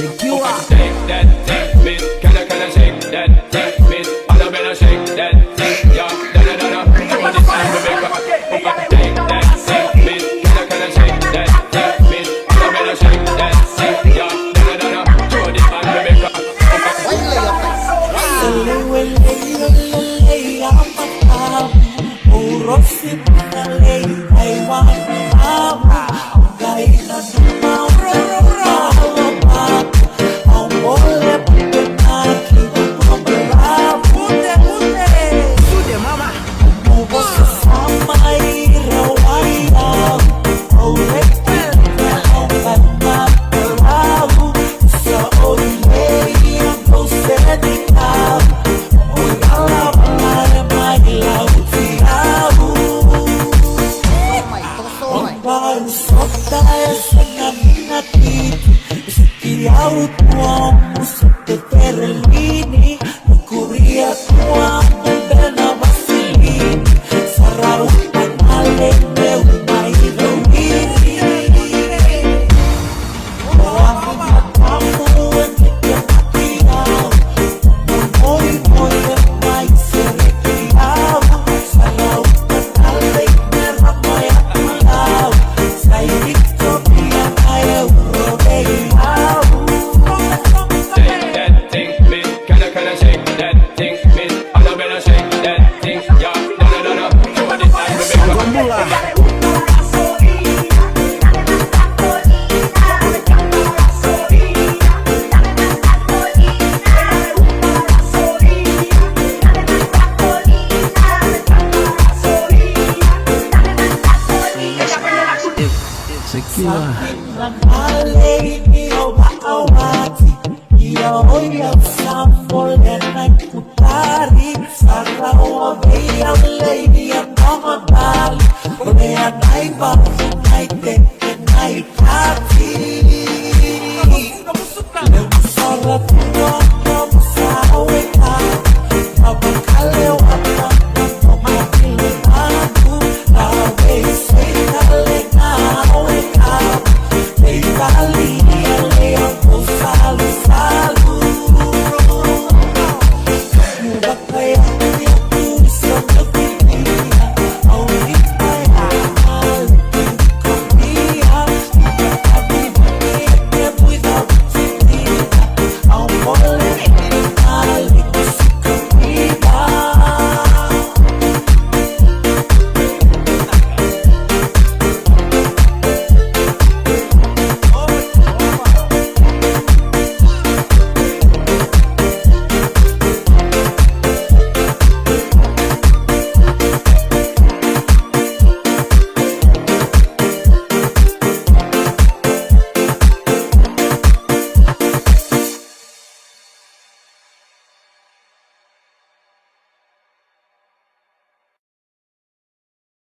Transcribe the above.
secure. Shake that thing, miss. Can I shake that thing, miss? I better shake that thing, yeah. Da. Show this time to make up. Shake that thing, miss. Can I shake that thing, miss? I better shake that thing, yeah. Da. Show this time to make up. De Terrellini, lo cubría cuando el vena Vasilini, cerrar un penal de una hidroviri. Ahora me matamos entre que maquillado, muy de maíz se recriado, cerrar un penal de merma muy a tu lado, sai victoria a euro de guiado. Can I shake that thing, miss? I better shake that thing, yeah. Da. Show this time to make up. Secure. Night party.